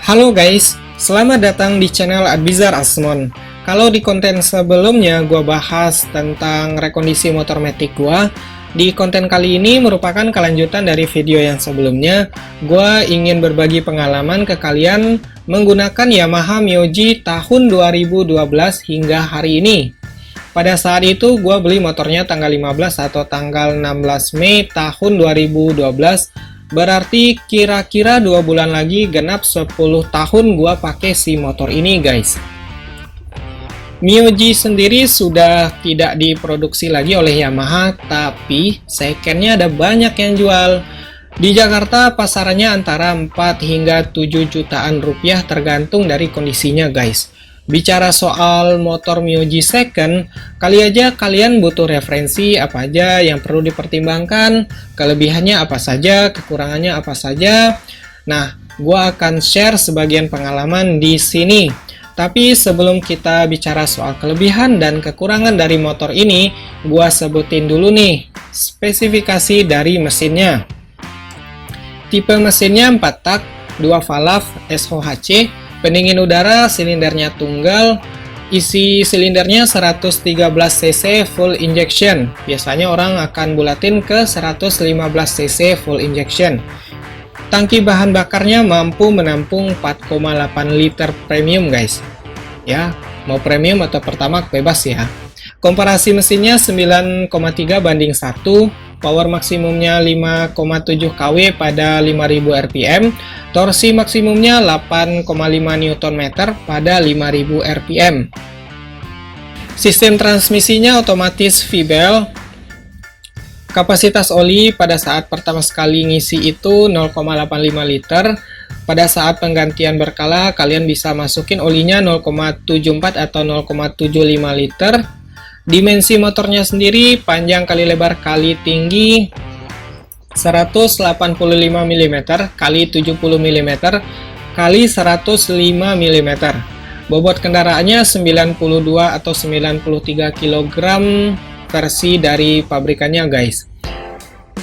Halo guys, selamat datang di channel Adbizar Asmon. Kalau di konten sebelumnya gua bahas tentang rekondisi motor matic gua, di konten kali ini merupakan kelanjutan dari video yang sebelumnya. Gua ingin berbagi pengalaman ke kalian menggunakan Yamaha Myoji tahun 2012 hingga hari ini. Pada saat itu gua beli motornya tanggal 15 atau tanggal 16 Mei tahun 2012. Berarti kira-kira 2 bulan lagi genap 10 tahun gua pakai si motor ini guys. Myoji sendiri sudah tidak diproduksi lagi oleh Yamaha, tapi secondnya ada banyak yang jual. Di Jakarta pasarannya antara 4 hingga 7 jutaan rupiah tergantung dari kondisinya guys. Bicara soal motor Myoji second, kali aja kalian butuh referensi apa aja yang perlu dipertimbangkan, kelebihannya apa saja, kekurangannya apa saja. Nah, gua akan share sebagian pengalaman di sini. Tapi sebelum kita bicara soal kelebihan dan kekurangan dari motor ini, gua sebutin dulu nih spesifikasi dari mesinnya. Tipe mesinnya 4 tak, 2 valve SOHC, pendingin udara, silindernya tunggal, isi silindernya 113 cc full injection. Biasanya orang akan bulatin ke 115 cc full injection. Tangki bahan bakarnya mampu menampung 4,8 liter premium guys. Ya, mau premium atau pertamax bebas ya. Komparasi mesinnya 9,3 banding 1. Power maksimumnya 5,7 kW pada 5000 rpm, torsi maksimumnya 8,5 Nm pada 5000 rpm. Sistem transmisinya otomatis V-Bell. Kapasitas oli pada saat pertama sekali ngisi itu 0,85 liter. Pada saat penggantian berkala kalian bisa masukin olinya 0,74 atau 0,75 liter. Dimensi motornya sendiri panjang kali lebar kali tinggi 185 mm kali 70 mm kali 105 mm. Bobot kendaraannya 92 atau 93 kg versi dari pabrikannya guys.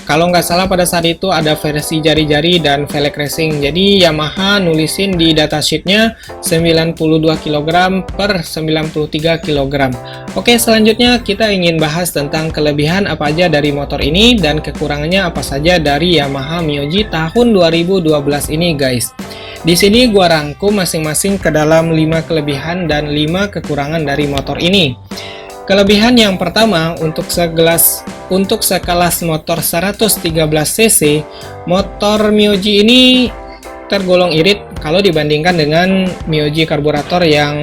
Kalau nggak salah pada saat itu ada versi jari-jari dan velg racing. Jadi Yamaha nulisin di datasheetnya 92 kg per 93 kg. Oke, selanjutnya kita ingin bahas tentang kelebihan apa aja dari motor ini dan kekurangannya apa saja dari Yamaha Myoji tahun 2012 ini guys. Di sini gua rangkum masing-masing ke dalam 5 kelebihan dan 5 kekurangan dari motor ini. Kelebihan yang pertama, untuk sekelas motor 113 cc, motor Myoji ini tergolong irit kalau dibandingkan dengan Myoji karburator yang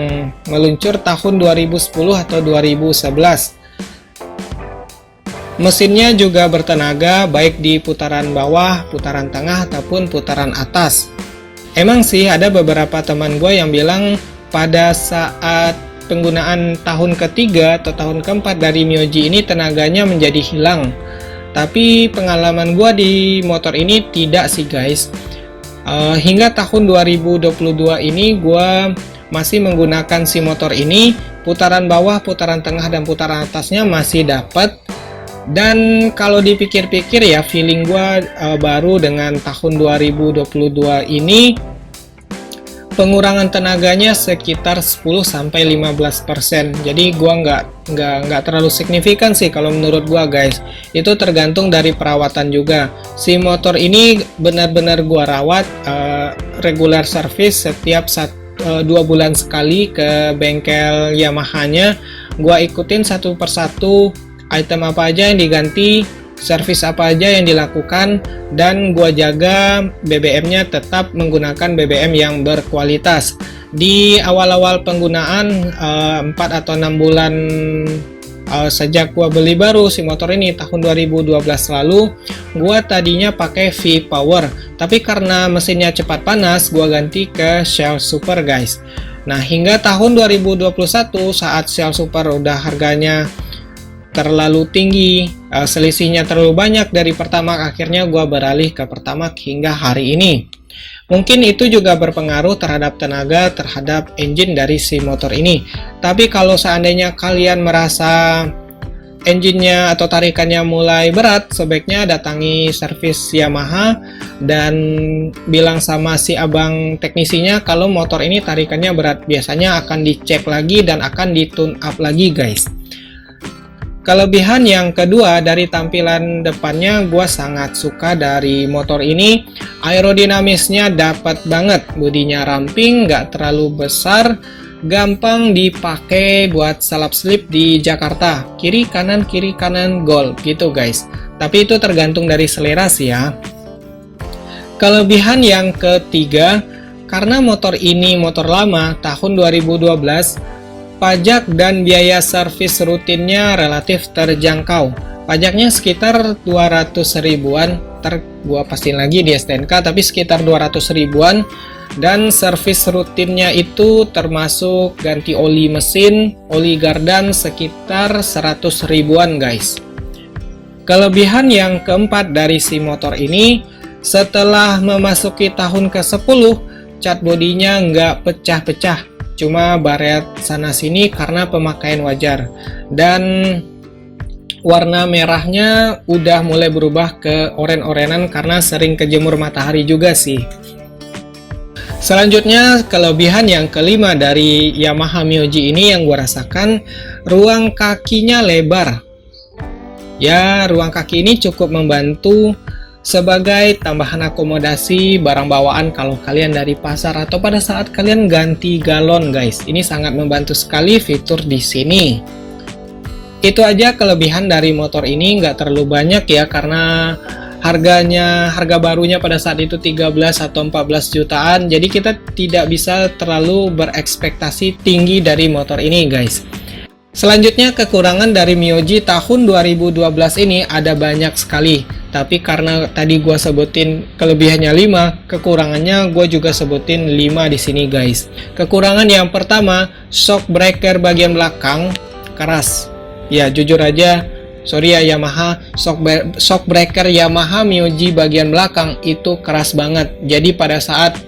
meluncur tahun 2010 atau 2011. Mesinnya juga bertenaga baik di putaran bawah, putaran tengah, ataupun putaran atas. Emang sih ada beberapa teman gue yang bilang pada saat penggunaan tahun ketiga atau tahun keempat dari Myoji ini tenaganya menjadi hilang. Tapi pengalaman gua di motor ini tidak sih guys. Hingga tahun 2022 ini gua masih menggunakan si motor ini, putaran bawah, putaran tengah, dan putaran atasnya masih dapat. Dan kalau dipikir-pikir ya, feeling gua baru dengan tahun 2022 ini pengurangan tenaganya sekitar 10-15%. Jadi gua nggak terlalu signifikan sih kalau menurut gua guys. Itu tergantung dari perawatan juga. Si motor ini benar-benar gua rawat regular service setiap 2 bulan sekali ke bengkel Yamaha-nya. Gua ikutin satu persatu item apa aja yang diganti, servis apa aja yang dilakukan, dan gua jaga BBM-nya tetap menggunakan BBM yang berkualitas. Di awal-awal penggunaan 4 atau 6 bulan sejak gua beli baru si motor ini tahun 2012 lalu, gua tadinya pakai V-Power, tapi karena mesinnya cepat panas gua ganti ke Shell Super guys. Nah, hingga tahun 2021 saat Shell Super udah harganya terlalu tinggi, selisihnya terlalu banyak dari Pertamax, akhirnya gua beralih ke Pertamax hingga hari ini. Mungkin itu juga berpengaruh terhadap tenaga, terhadap engine dari si motor ini. Tapi kalau seandainya kalian merasa engine-nya atau tarikannya mulai berat, sebaiknya datangi servis Yamaha dan bilang sama si abang teknisinya kalau motor ini tarikannya berat. Biasanya akan dicek lagi dan akan ditune up lagi guys. Kelebihan yang kedua dari tampilan depannya, gue sangat suka dari motor ini. Aerodinamisnya dapat banget, bodinya ramping, nggak terlalu besar, gampang dipakai buat salap slip di Jakarta, kiri kanan gol gitu guys. Tapi itu tergantung dari selera sih ya. Kelebihan yang ketiga, karena motor ini motor lama tahun 2012, pajak dan biaya servis rutinnya relatif terjangkau. Pajaknya sekitar 200 ribuan, ntar gua pastiin lagi di STNK, tapi sekitar 200 ribuan. Dan servis rutinnya itu termasuk ganti oli mesin, oli gardan sekitar 100 ribuan guys. Kelebihan yang keempat dari si motor ini, setelah memasuki tahun ke-10, cat bodinya nggak pecah-pecah, cuma baret sana sini karena pemakaian wajar, dan warna merahnya udah mulai berubah ke oren-orenan karena sering kejemur matahari juga sih. Selanjutnya, kelebihan yang kelima dari Yamaha Myoji ini yang gue rasakan, ruang kakinya lebar. Ya, ruang kaki ini cukup membantu sebagai tambahan akomodasi barang bawaan kalau kalian dari pasar atau pada saat kalian ganti galon guys. Ini sangat membantu sekali fitur di sini. Itu aja kelebihan dari motor ini, nggak terlalu banyak ya karena harga barunya pada saat itu 13 atau 14 jutaan. Jadi kita tidak bisa terlalu berekspektasi tinggi dari motor ini guys. Selanjutnya, kekurangan dari Myoji tahun 2012 ini ada banyak sekali. Tapi karena tadi gua sebutin kelebihannya 5, kekurangannya gua juga sebutin 5 di sini guys. Kekurangan yang pertama, shock breaker bagian belakang keras. Ya, jujur aja, sorry ya Yamaha, shock breaker Yamaha Myoji bagian belakang itu keras banget. Jadi pada saat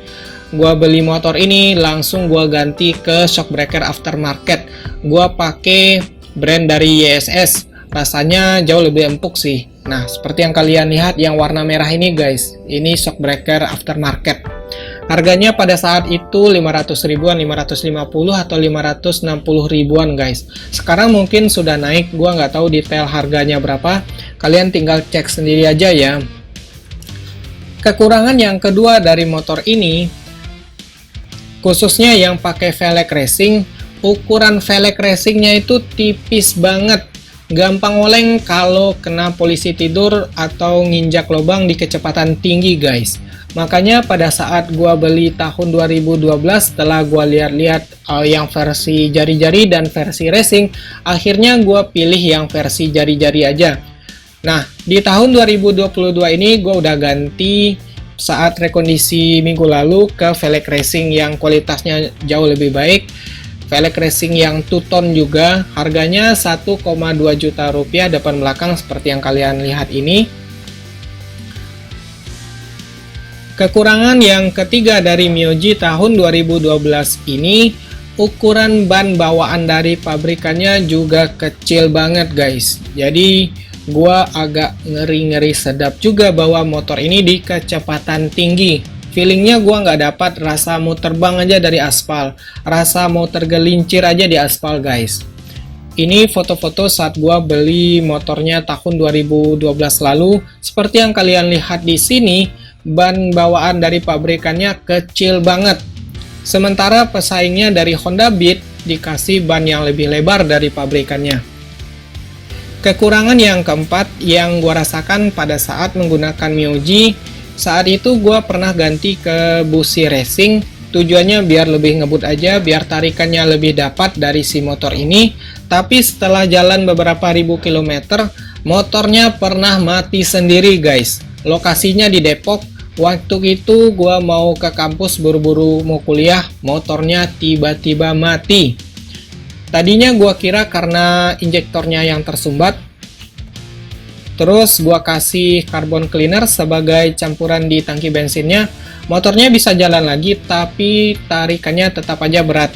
gua beli motor ini langsung gua ganti ke shock breaker aftermarket. Gua pakai brand dari YSS. Rasanya jauh lebih empuk sih. Nah, seperti yang kalian lihat yang warna merah ini guys. Ini shock breaker aftermarket. Harganya pada saat itu 500 ribuan, 550 atau 560 ribuan guys. Sekarang mungkin sudah naik, gua nggak tahu detail harganya berapa. Kalian tinggal cek sendiri aja ya. Kekurangan yang kedua dari motor ini, khususnya yang pakai velg racing, ukuran velg racingnya itu tipis banget. Gampang oleng kalau kena polisi tidur atau nginjak lubang di kecepatan tinggi guys. Makanya pada saat gua beli tahun 2012, setelah gua lihat-lihat yang versi jari-jari dan versi racing, akhirnya gua pilih yang versi jari-jari aja. Nah, di tahun 2022 ini gua udah ganti saat rekondisi minggu lalu ke velg racing yang kualitasnya jauh lebih baik. Velg racing yang two-tone juga, harganya 1,2 juta rupiah depan belakang seperti yang kalian lihat ini. Kekurangan yang ketiga dari Myoji tahun 2012 ini, ukuran ban bawaan dari pabrikannya juga kecil banget guys. Jadi gua agak ngeri-ngeri sedap juga bawa motor ini di kecepatan tinggi. Feelingnya gua nggak dapat rasa mau terbang aja dari aspal, rasa mau tergelincir aja di aspal guys. Ini foto-foto saat gua beli motornya tahun 2012 lalu. Seperti yang kalian lihat di sini, ban bawaan dari pabrikannya kecil banget. Sementara pesaingnya dari Honda Beat dikasih ban yang lebih lebar dari pabrikannya. Kekurangan yang keempat yang gua rasakan pada saat menggunakan Myoji, saat itu gue pernah ganti ke busi racing, tujuannya biar lebih ngebut aja, biar tarikannya lebih dapat dari si motor ini. Tapi setelah jalan beberapa ribu kilometer, motornya pernah mati sendiri guys. Lokasinya di Depok. Waktu itu gue mau ke kampus buru-buru mau kuliah, motornya tiba-tiba mati. Tadinya gue kira karena injektornya yang tersumbat. Terus gua kasih carbon cleaner sebagai campuran di tangki bensinnya. Motornya bisa jalan lagi tapi tarikannya tetap aja berat.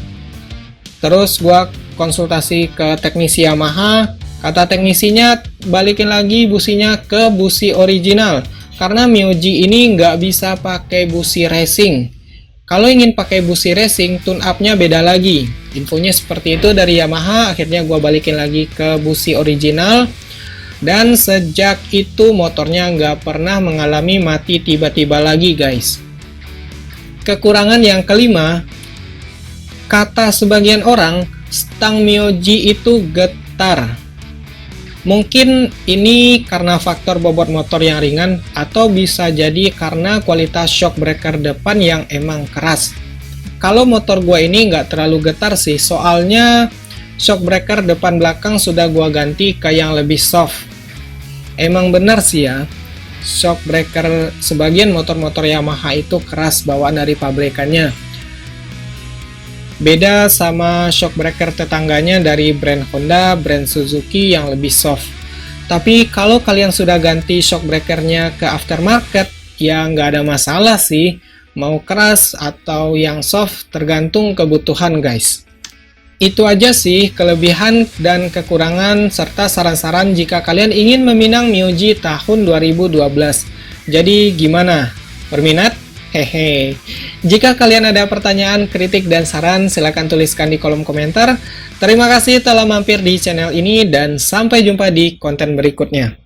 Terus gua konsultasi ke teknisi Yamaha, Kata teknisinya, balikin lagi businya ke busi original, karena Myoji ini nggak bisa pakai busi racing. Kalau ingin pakai busi racing, tune up-nya beda lagi. Infonya seperti itu dari Yamaha, akhirnya gue balikin lagi ke busi original. Dan sejak itu motornya nggak pernah mengalami mati tiba-tiba lagi guys. Kekurangan yang kelima, kata sebagian orang, stang Myoji itu getar. Mungkin ini karena faktor bobot motor yang ringan, atau bisa jadi karena kualitas shock breaker depan yang emang keras. Kalau motor gua ini nggak terlalu getar sih, soalnya shock breaker depan belakang sudah gua ganti ke yang lebih soft. Emang benar sih ya, shock breaker sebagian motor-motor Yamaha itu keras bawaan dari pabrikannya. Beda sama shock breaker tetangganya dari brand Honda, brand Suzuki yang lebih soft. Tapi kalau kalian sudah ganti shock breakernya ke aftermarket, ya nggak ada masalah sih. Mau keras atau yang soft tergantung kebutuhan guys. Itu aja sih kelebihan dan kekurangan serta saran-saran jika kalian ingin meminang Myoji tahun 2012. Jadi gimana? Berminat? Hehe. Jika kalian ada pertanyaan, kritik, dan saran, silahkan tuliskan di kolom komentar. Terima kasih telah mampir di channel ini dan sampai jumpa di konten berikutnya.